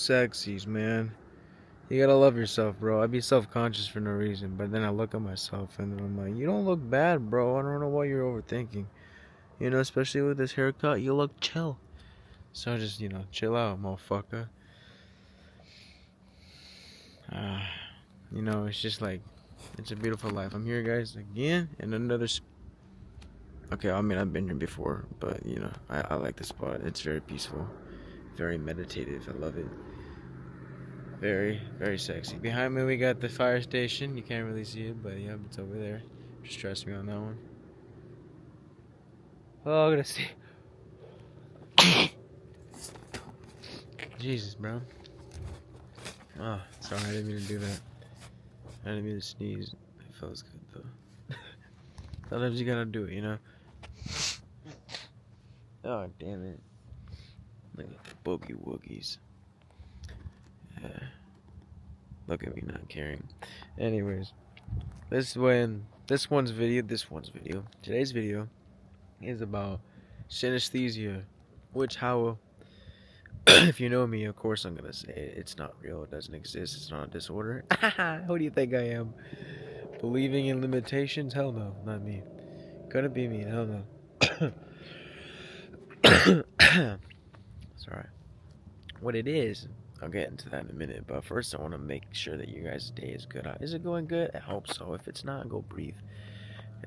sexies, man. You gotta love yourself, bro. I be self-conscious for no reason, but then I look at myself and then I'm like, you don't look bad, bro. I don't know what you're overthinking. Especially with this haircut, you look chill. So just, chill out, motherfucker. Uh, it's just like, it's a beautiful life. I'm here, guys, again, in another. Okay, I mean, I've been here before, but, I like the spot. It's very peaceful, very meditative. I love it. Very, very sexy. Behind me, we got the fire station. You can't really see it, but yeah, it's over there. Just trust me on that one. Oh, I'm gonna see. Jesus, bro. Oh, sorry, I didn't mean to do that. I didn't mean to sneeze. It feels good, though. Sometimes you gotta do it, Oh, damn it. Look at the boogie woogies. Yeah. Look at me not caring. Anyways, today's video is about synesthesia, which how if you know me, of course I'm gonna say it's not real, it doesn't exist, it's not a disorder. Who do you think I am? Believing in limitations? Hell no, not me. Gonna be me, hell no. Sorry. What it is, I'll get into that in a minute, but first I want to make sure that you guys' day is good. Is it going good? I hope so. If it's not, go breathe.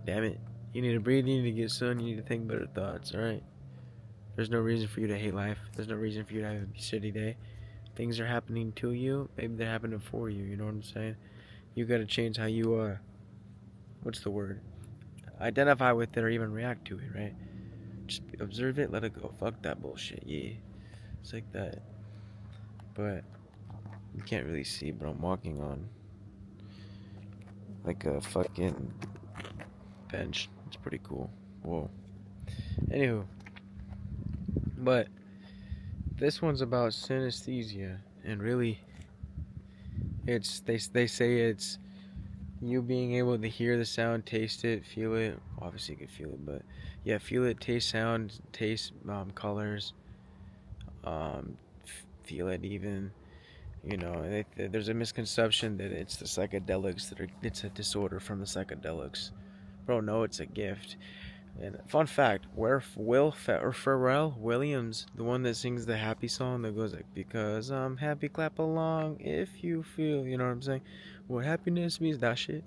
Damn it. You need to breathe, you need to get sun, you need to think better thoughts, alright? There's no reason for you to hate life. There's no reason for you to have a shitty day. Things are happening to you. Maybe they're happening for you. You know what I'm saying? You gotta change how you, what's the word? Identify with it or even react to it, right? Just observe it, let it go. Fuck that bullshit, yeah. It's like that. But you can't really see, but I'm walking on like a fucking bench. It's pretty cool. Whoa. Anywho. But this one's about synesthesia, and really, it's they say it's you being able to hear the sound, taste it, feel it. Obviously, you can feel it, but yeah, feel it, taste sound, taste colors, feel it even. There's a misconception that it's the psychedelics it's a disorder from the psychedelics. Bro, no, it's a gift. And fun fact, where Pharrell Williams, the one that sings the happy song that goes like, because I'm happy, clap along if you feel, you know what I'm saying? What happiness means, that shit.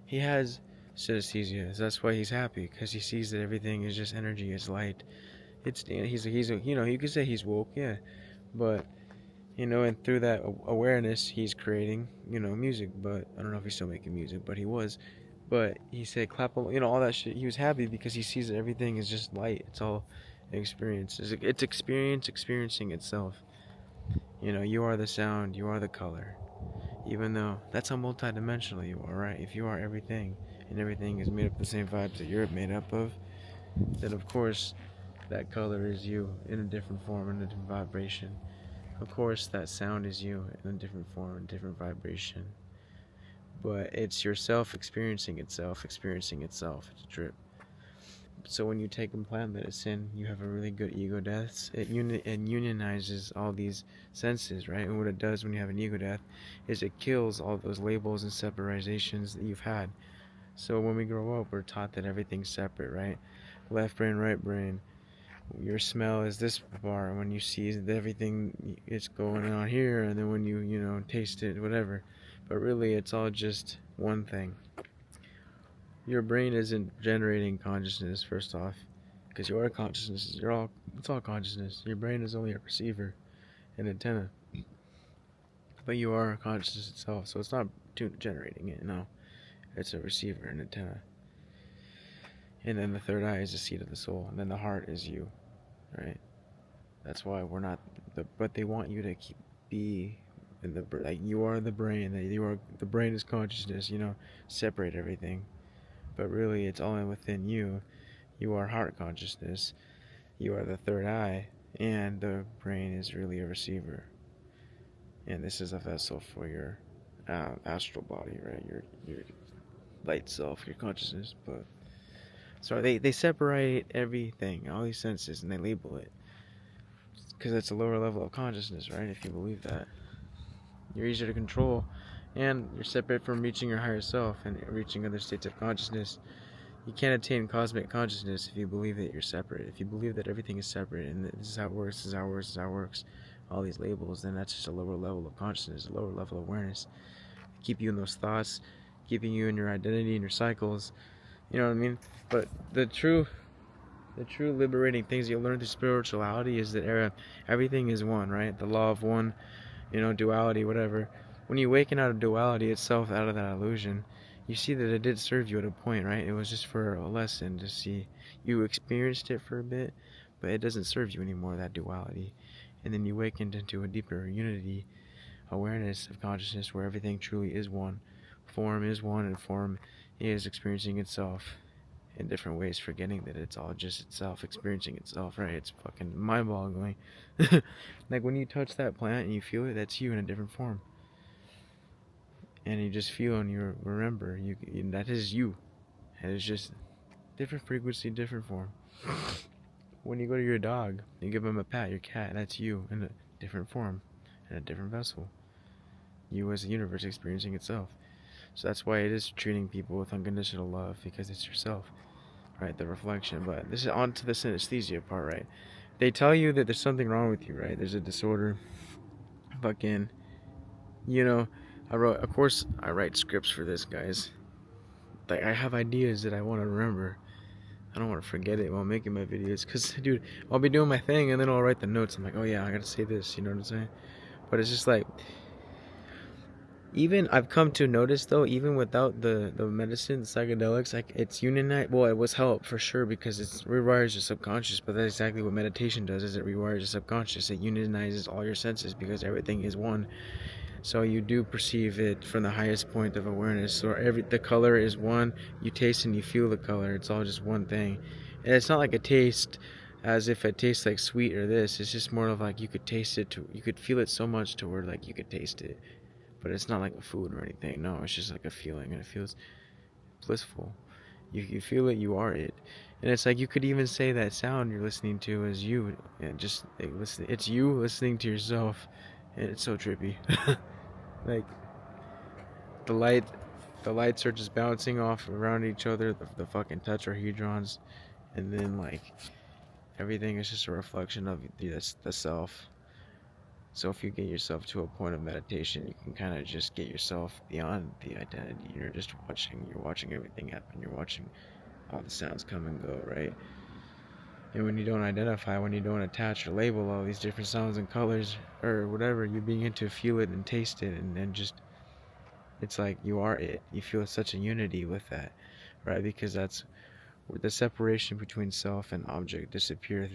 He has synesthesia. That's why he's happy, because he sees that everything is just energy, it's light. You could say he's woke, yeah. But, and through that awareness, he's creating, music. But I don't know if he's still making music, but he was. But he said, clap, all that shit. He was happy because he sees that everything is just light. It's all experience. It's experience experiencing itself. You are the sound, you are the color. Even though that's how multidimensional you are, right? If you are everything, and everything is made up of the same vibes that you're made up of, then of course that color is you in a different form, in a different vibration. Of course that sound is you in a different form, different vibration. But it's yourself experiencing itself. It's a trip. So when you take plant medicine, you have a really good ego death. It unionizes all these senses, right? And what it does when you have an ego death is it kills all those labels and separations that you've had. So when we grow up, we're taught that everything's separate, right? Left brain, right brain. Your smell is this part. When you see everything, it's going on here, and then when you taste it, whatever. But really, it's all just one thing. Your brain isn't generating consciousness, first off, because you are consciousness. It's all consciousness. Your brain is only a receiver, an antenna. But you are consciousness itself, so it's not generating it. No, it's a receiver, an antenna. And then the third eye is the seat of the soul, and then the heart is you, right? That's why we're not. But they want you to be in the like you are the brain. That you are the brain is consciousness. Separate everything. But really, it's all within you. You are heart consciousness. You are the third eye, and the brain is really a receiver. And this is a vessel for your astral body, right? Your light self, your consciousness. But so they separate everything, all these senses, and they label it. because it's a lower level of consciousness, right? If you believe that, you're easier to control, and you're separate from reaching your higher self and reaching other states of consciousness. You can't attain cosmic consciousness if you believe that you're separate. If you believe that everything is separate and this is how it works, this is how it works, this is how it works, all these labels, then that's just a lower level of consciousness, a lower level of awareness. Keep you in those thoughts, keeping you in your identity and your cycles. You know what I mean? But the true liberating things you'll learn through spirituality is that everything is one, right? The law of one, duality, whatever. When you awaken out of duality itself, out of that illusion, you see that it did serve you at a point, right? It was just for a lesson to see. You experienced it for a bit, but it doesn't serve you anymore, that duality. And then you awakened into a deeper unity, awareness of consciousness where everything truly is one. Form is one, and form is experiencing itself in different ways, forgetting that it's all just itself, experiencing itself, right? It's fucking mind-boggling. Like when you touch that plant and you feel it, that's you in a different form. And you just feel and you remember, that is you. And it's just different frequency, different form. When you go to your dog, you give him a pat, your cat, that's you in a different form, in a different vessel. You as the universe experiencing itself. So that's why it is treating people with unconditional love, because it's yourself, right? The reflection. But this is on to the synesthesia part, right? They tell you that there's something wrong with you, right? There's a disorder. Fucking, I write scripts for this, guys. Like, I have ideas that I want to remember. I don't want to forget it while making my videos. Because, dude, I'll be doing my thing and then I'll write the notes. I'm like, oh yeah, I gotta say this, you know what I'm saying? But it's just like, even I've come to notice though, even without the medicine, the psychedelics, like it's unionized. Well, it was help for sure because it rewires your subconscious. But that's exactly what meditation does. Is it rewires your subconscious? It unionizes all your senses because everything is one. So you do perceive it from the highest point of awareness. So the color is one. You taste and you feel the color. It's all just one thing. And it's not like a taste as if it tastes like sweet or this. It's just more of like you could taste it. You could feel it so much to where like you could taste it. But it's not like a food or anything. No, it's just like a feeling, and it feels blissful. You feel it, you are it. And it's like you could even say that sound you're listening to is you. And just it's you listening to yourself. And it's so trippy. Like the lights are just bouncing off around each other, the fucking tetrahedrons, and then like everything is just a reflection of the self. So if you get yourself to a point of meditation, you can kind of just get yourself beyond the identity. You're watching everything happen. You're watching all the sounds come and go, right? And when you don't identify, when you don't attach or label all these different sounds and colors or whatever, you begin to feel it and taste it, and then just, it's like you are it. You feel such a unity with that, right? Because that's where the separation between self and object disappear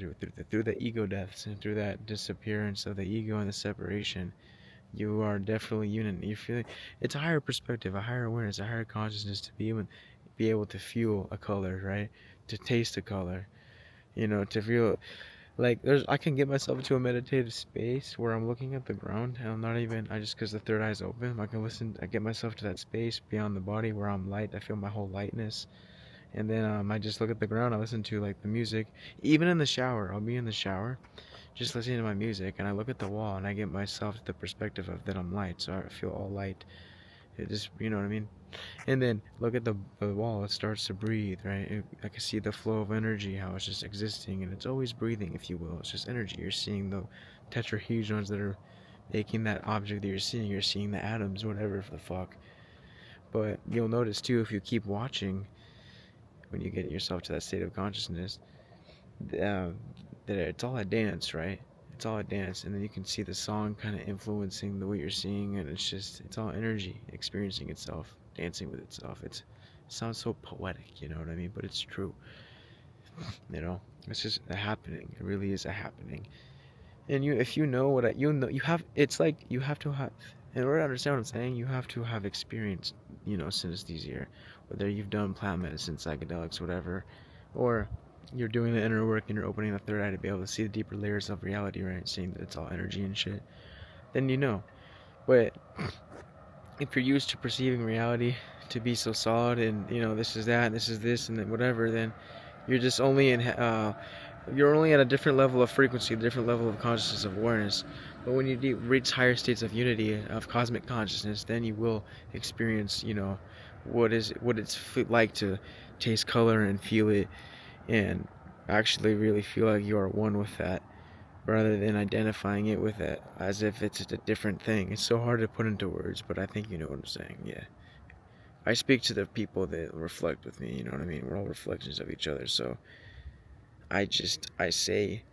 through the ego deaths, and through that disappearance of the ego and the separation. You are definitely unity. You feel it's a higher perspective, a higher awareness, a higher consciousness to be able to feel a color, right? To taste a color, to feel like I can get myself into a meditative space where I'm looking at the ground and I just because the third eye is open, I get myself to that space beyond the body where I'm light. I feel my whole lightness. And then I just look at the ground. I listen to like the music. Even in the shower, I'll be in the shower, just listening to my music, and I look at the wall and I get myself to the perspective of that I'm light, so I feel all light. It just, you know what I mean? And then look at the wall. It starts to breathe, right? I can see the flow of energy, how it's just existing, and it's always breathing, if you will. It's just energy. You're seeing the tetrahedrons that are making that object that you're seeing. You're seeing the atoms, whatever the fuck. But you'll notice too, if you keep watching, when you get yourself to that state of consciousness, that it's all a dance, right? It's all a dance, and then you can see the song kind of influencing the way you're seeing, and it's all energy experiencing itself, dancing with itself. It sounds so poetic, you know what I mean? But it's true, it's just a happening. It really is a happening. And if you know what it's like you have to have, in order to understand what I'm saying, you have to have experienced, synesthesia, whether you've done plant medicine, psychedelics, whatever, or you're doing the inner work and you're opening the third eye to be able to see the deeper layers of reality, right? Seeing that it's all energy and shit, then you know. But if you're used to perceiving reality to be so solid and, this is that, and this is this, and then whatever, then you're just only in you're only at a different level of frequency, a different level of consciousness of awareness. But when you reach higher states of unity, of cosmic consciousness, then you will experience, what it's like to taste color and feel it, and actually really feel like you are one with that, rather than identifying it with it as if it's a different thing. It's so hard to put into words, but I think you know what I'm saying. Yeah. I speak to the people that reflect with me, you know what I mean? We're all reflections of each other, so I say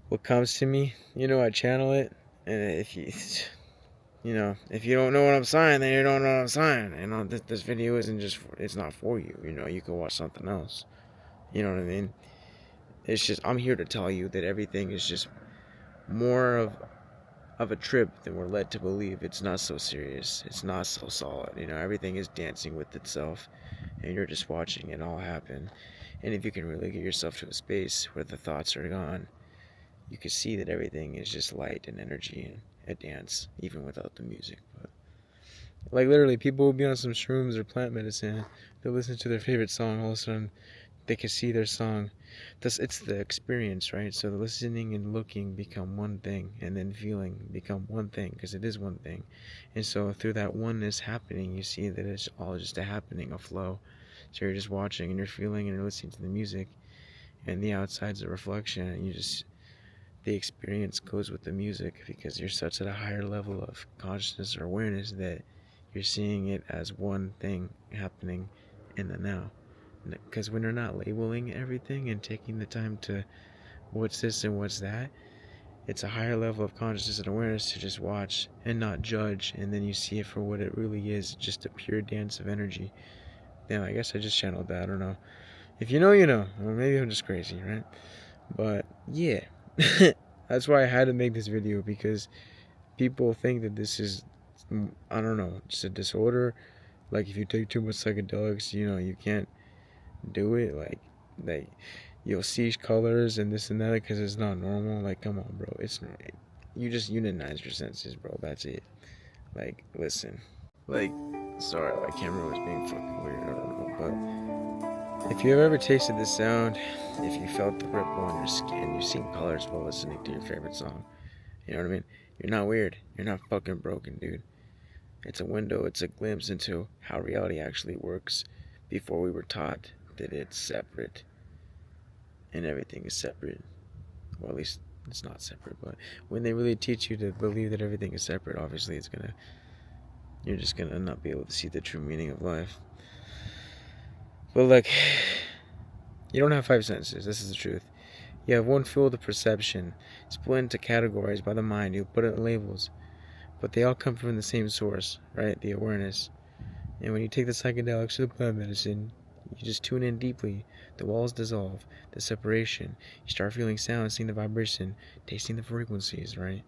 what comes to me, I channel it, and if you don't know what I'm saying, then you don't know what I'm saying. This video isn't it's not for you, you can watch something else, you know what I mean? It's just, I'm here to tell you that everything is just more of a trip than we're led to believe. It's not so serious, it's not so solid, everything is dancing with itself, and you're just watching it all happen. And if you can really get yourself to a space where the thoughts are gone, you can see that everything is just light and energy and a dance, even without the music. But like literally, people will be on some shrooms or plant medicine, they'll listen to their favorite song, all of a sudden they can see their song. It's the experience, right? So the listening and looking become one thing, and then feeling become one thing, because it is one thing. And so through that oneness happening, you see that it's all just a happening, a flow. So you're just watching and you're feeling and you're listening to the music, and the outside's a reflection, and the experience goes with the music, because you're such at a higher level of consciousness or awareness that you're seeing it as one thing happening in the now. Because when you're not labeling everything and taking the time to what's this and what's that, it's a higher level of consciousness and awareness to just watch and not judge, and then you see it for what it really is, just a pure dance of energy. Yeah, I guess I just channeled that, I don't know. If you know, you know, or maybe I'm just crazy, right? But yeah, that's why I had to make this video, because people think that this is, I don't know, just a disorder. Like if you take too much psychedelics, you can't do it. Like you'll see colors and this and that because it's not normal. Like, come on, bro, it's not. You just unionize your senses, bro. That's it. Like, listen. Like, sorry, my camera was being fucking weird. I don't know, but if you've ever tasted the sound, if you felt the ripple on your skin, you've seen colors while listening to your favorite song, you know what I mean? You're not weird. You're not fucking broken, dude. It's a window. It's a glimpse into how reality actually works before we were taught that it's separate and everything is separate. Well, at least it's not separate, but when they really teach you to believe that everything is separate, obviously you're just gonna not be able to see the true meaning of life. But like, you don't have five senses. This is the truth. You have one field of perception, split into categories by the mind. You put it in labels, but they all come from the same source, right? The awareness. And when you take the psychedelics or the plant medicine, you just tune in deeply. The walls dissolve, the separation. You start feeling sound, seeing the vibration, tasting the frequencies, right?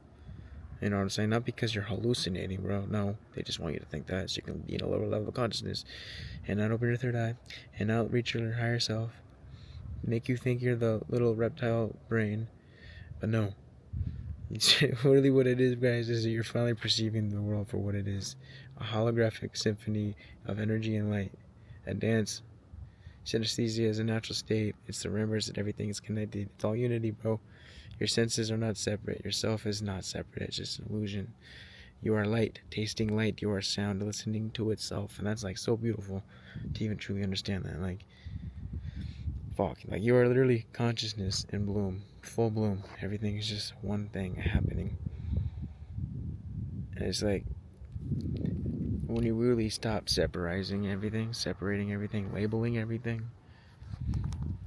You know what I'm saying? Not because you're hallucinating, bro. No, they just want you to think that, so you can be in a lower level of consciousness and not open your third eye and not reach your higher self. Make you think you're the little reptile brain, but no. Really what it is, guys, is that you're finally perceiving the world for what it is. A holographic symphony of energy and light. A dance. Synesthesia is a natural state. It's the remembrance that everything is connected. It's all unity, bro. Your senses are not separate. Yourself is not separate. It's just an illusion. You are light, tasting light. You are sound, listening to itself. And that's like so beautiful to even truly understand that. Like, fuck. Like, you are literally consciousness in bloom. Full bloom. Everything is just one thing happening. And it's like, when you really stop separating everything, labeling everything,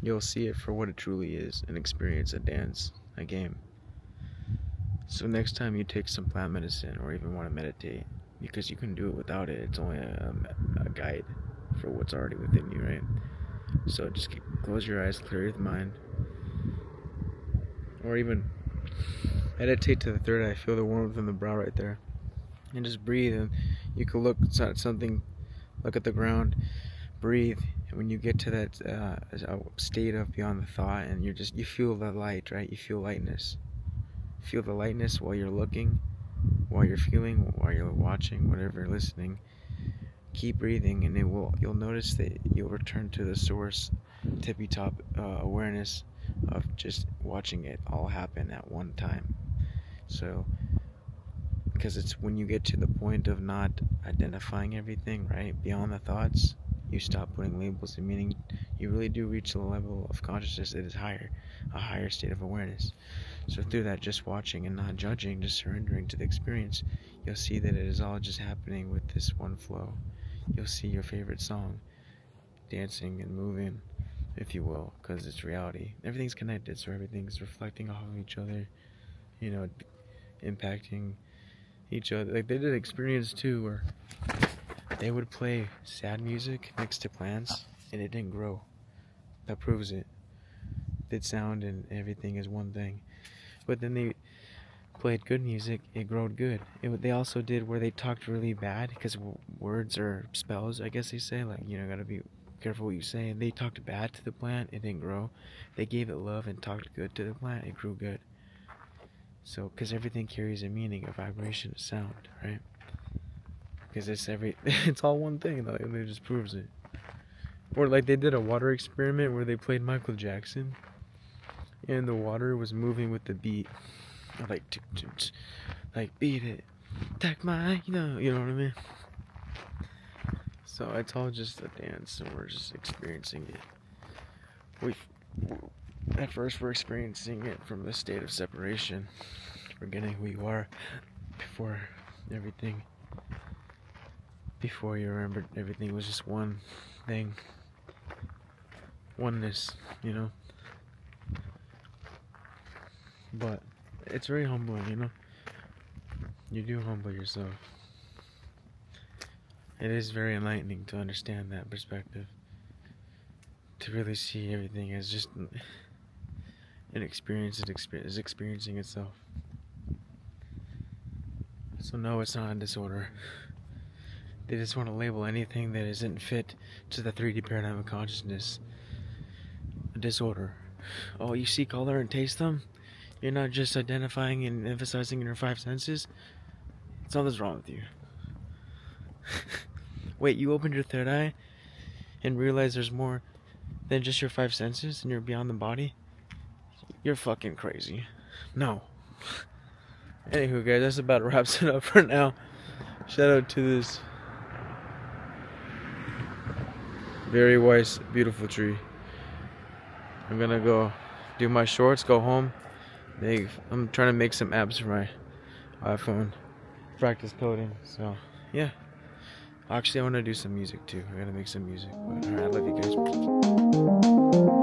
you'll see it for what it truly is, an experience, a dance, a game. So next time you take some plant medicine or even want to meditate, because you can do it without it, it's only a guide for what's already within you, right? So just close your eyes, clear your mind, or even meditate to the third eye, feel the warmth in the brow right there, and just breathe. And you can look at something, look at the ground, breathe, and when you get to that state of beyond the thought, and you feel the light, right? You feel lightness. Feel the lightness while you're looking, while you're feeling, while you're watching, whatever, listening. Keep breathing, and you'll notice that you'll return to the source, tippy top awareness of just watching it all happen at one time. So, because it's when you get to the point of not identifying everything, right, beyond the thoughts, you stop putting labels and meaning. You really do reach the level of consciousness that is higher, a higher state of awareness. So through that, just watching and not judging, just surrendering to the experience, you'll see that it is all just happening with this one flow. You'll see your favorite song dancing and moving, if you will, because it's reality. Everything's connected, so everything's reflecting off of each other, you know, impacting each other. Like they did an experience too where they would play sad music next to plants and it didn't grow. That proves it. That sound and everything is one thing. But then they played good music, it growed good. They also did where they talked really bad, because words are spells, I guess they say, like, you know, gotta be careful what you say. And they talked bad to the plant, it didn't grow. They gave it love and talked good to the plant, it grew good. So, because everything carries a meaning, a vibration, a sound, right? Because it's all one thing, though, and it just proves it. Or like they did a water experiment where they played Michael Jackson, and the water was moving with the beat, like beat it, take my, you know what I mean. So it's all just a dance, and we're just experiencing it. At first we're experiencing it from the state of separation, forgetting who you are before everything. Before you remembered everything was just one thing, oneness, you know. But it's very humbling, you know. You do humble yourself. It is very enlightening to understand that perspective. To really see everything as just an experience is experiencing itself. So no, it's not a disorder. They just want to label anything that isn't fit to the 3D paradigm of consciousness a disorder. Oh, you see color and taste them? You're not just identifying and emphasizing your 5 senses? Something's wrong with you. Wait, you opened your third eye and realized there's more than just your 5 senses and you're beyond the body? You're fucking crazy. No. Anywho, guys, that's about wraps it up for now. Shout out to this very wise, beautiful tree. I'm gonna go do my shorts, go home. I'm trying to make some apps for my iPhone. Practice coding, so yeah. Actually, I want to do some music too. I gotta make some music. But alright, I love you guys.